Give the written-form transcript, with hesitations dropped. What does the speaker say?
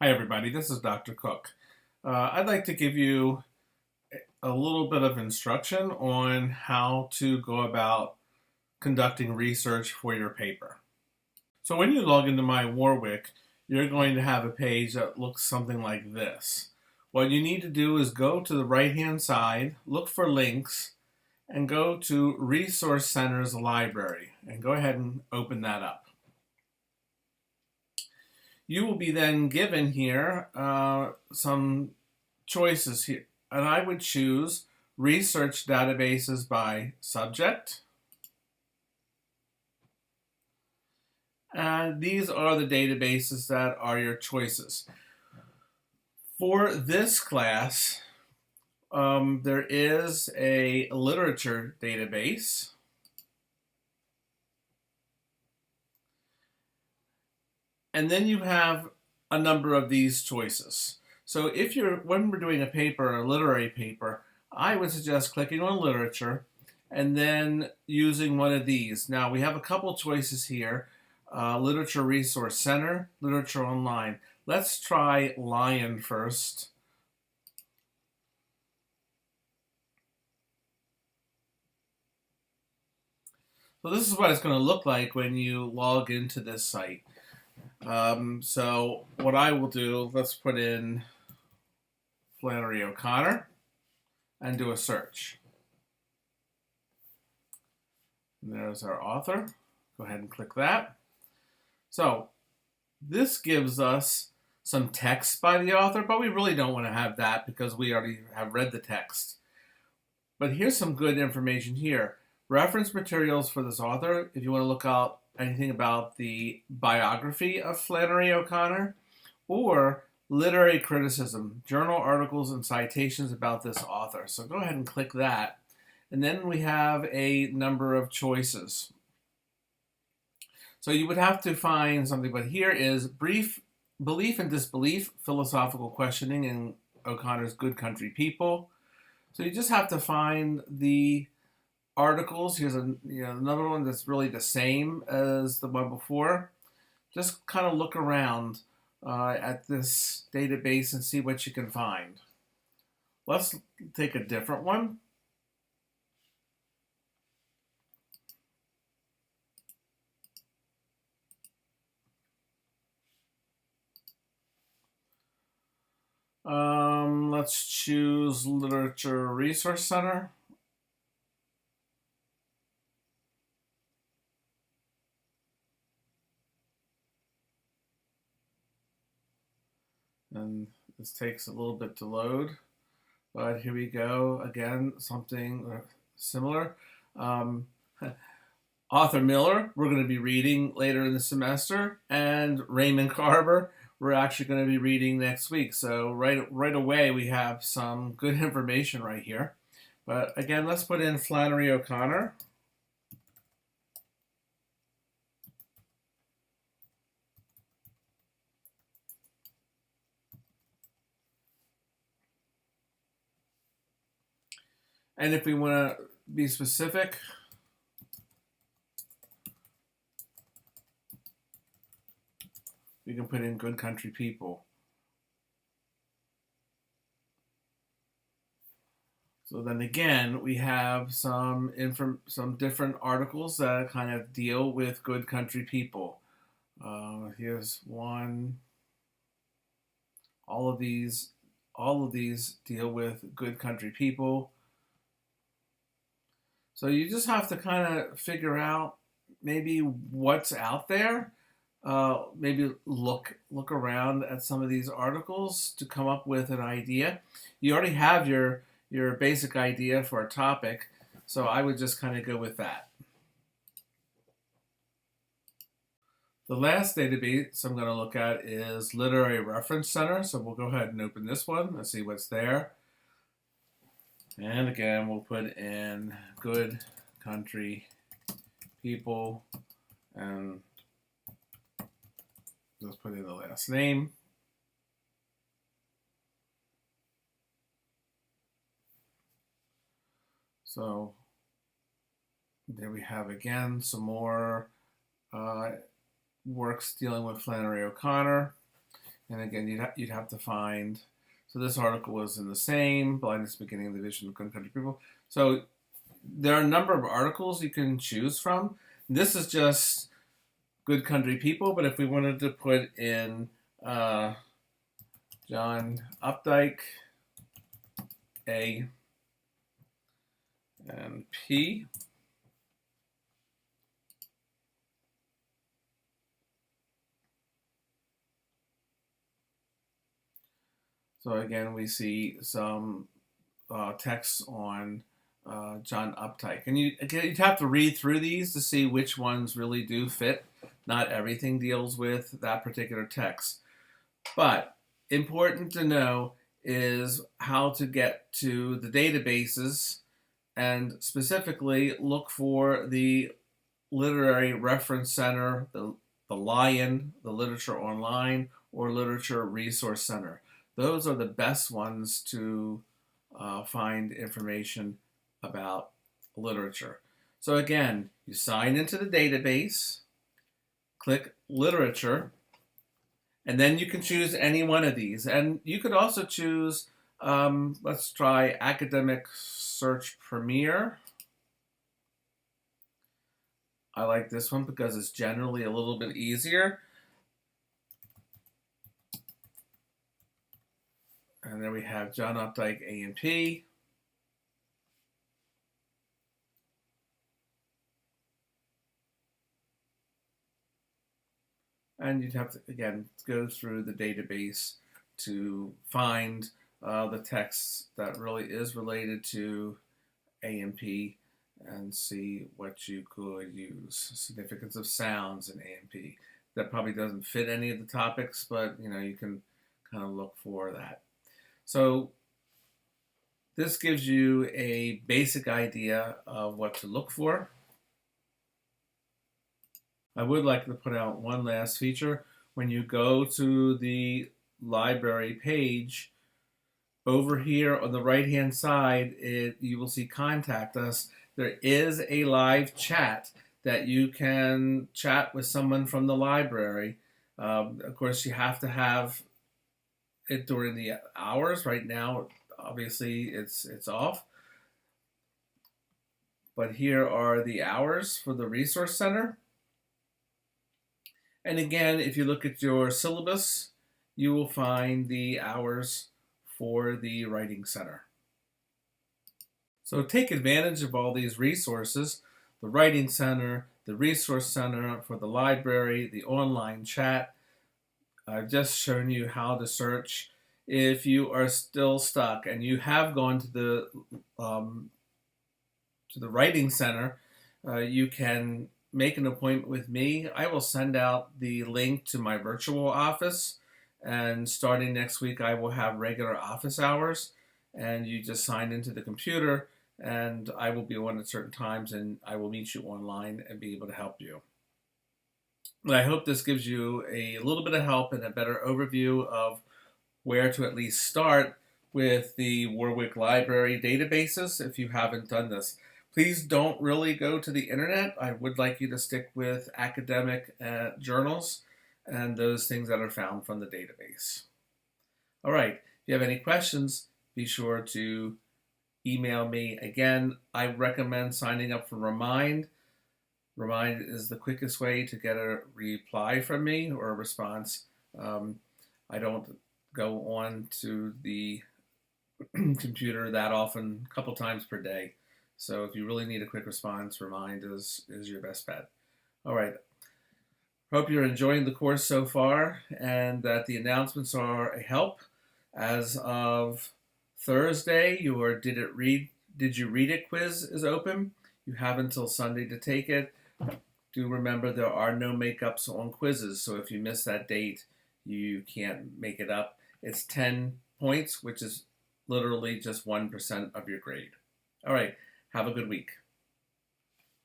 Hi everybody, this is Dr. Cook. I'd like to give you a little bit of instruction on how to go about conducting research for your paper. So when you log into My Warwick, you're going to have a page that looks something like this. What you need to do is go to the right-hand side, look for links, and go to Resource Center's Library, and go ahead and open that up. You will be then given here some choices here, and I would choose research databases by subject. And these are the databases that are your choices. For this class, there is a literature database. And then you have a number of these choices. So when we're doing a paper, a literary paper, I would suggest clicking on literature and then using one of these. Now we have a couple choices here, Literature Resource Center, Literature Online. Let's try Lion first. So this is what it's going to look like when you log into this site. So what I will do, let's put in Flannery O'Connor and do a search. And there's our author. Go ahead and click that. So this gives us some text by the author, but we really don't want to have that because we already have read the text. But here's some good information here. Reference materials for this author, if you want to look up anything about the biography of Flannery O'Connor, or literary criticism, journal articles and citations about this author. So go ahead and click that. And then we have a number of choices. So you would have to find something, but here is Brief Belief and Disbelief, Philosophical Questioning in O'Connor's Good Country People. So you just have to find the articles. Here's another one that's really the same as the one before. Just kind of look around at this database and see what you can find. Let's take a different one. Let's choose Literature Resource Center. And this takes a little bit to load, but here we go. Again, something similar. Arthur Miller, we're going to be reading later in the semester, and Raymond Carver, we're actually going to be reading next week. So right away, we have some good information right here. But again, let's put in Flannery O'Connor. And if we want to be specific, we can put in Good Country People. So then again, we have some different articles that kind of deal with Good Country People. Here's one. All of these deal with Good Country People. So you just have to kind of figure out maybe what's out there. Maybe look around at some of these articles to come up with an idea. You already have your basic idea for a topic, so I would just kind of go with that. The last database I'm going to look at is Literary Reference Center, so we'll go ahead and open this one and see what's there. And again, we'll put in Good Country People and just put in the last name. So there we have again some more works dealing with Flannery O'Connor. And again, you'd have to find. So this article was in the same blindness beginning of the vision of good country people. So there are a number of articles you can choose from. This is just good country people, but if we wanted to put in John Updike, A and P, so again we see some text on John Updike, and you'd have to read through these to see which ones really do fit. Not everything deals with that particular text, but important to know is how to get to the databases and specifically look for the Literary Reference Center, the Lion, the Literature Online, or Literature Resource Center. Those are the best ones to find information about literature. So again, you sign into the database, click Literature, and then you can choose any one of these. And you could also choose, let's try Academic Search Premier. I like this one because it's generally a little bit easier. And then we have John Updike A and P. And you'd have to, again, go through the database to find the text that really is related to A and P and see what you could use. Significance of sounds in A and P. That probably doesn't fit any of the topics, but you can kind of look for that. So this gives you a basic idea of what to look for. I would like to put out one last feature. When you go to the library page, over here on the right-hand side, you will see Contact Us. There is a live chat that you can chat with someone from the library. Of course, you have to have it during the hours. Right now, obviously, it's off. But here are the hours for the Resource Center. And again, if you look at your syllabus, you will find the hours for the Writing Center. So take advantage of all these resources, the Writing Center, the Resource Center for the library, the online chat. I've just shown you how to search. If you are still stuck and you have gone to the Writing Center, you can make an appointment with me. I will send out the link to my virtual office, and starting next week I will have regular office hours, and you just sign into the computer and I will be on at certain times and I will meet you online and be able to help you. But I hope this gives you a little bit of help and a better overview of where to at least start with the Warwick Library databases if you haven't done this. Please don't really go to the internet. I would like you to stick with academic journals and those things that are found from the database. All right, if you have any questions, be sure to email me. Again, I recommend signing up for Remind. Remind is the quickest way to get a reply from me or a response. I don't go on to the computer that often, a couple times per day. So if you really need a quick response, Remind is your best bet. All right. Hope you're enjoying the course so far and that the announcements are a help. As of Thursday, your Did You Read It quiz is open. You have until Sunday to take it. Do remember there are no makeups on quizzes, so if you miss that date, you can't make it up. It's 10 points, which is literally just 1% of your grade. All right. Have a good week.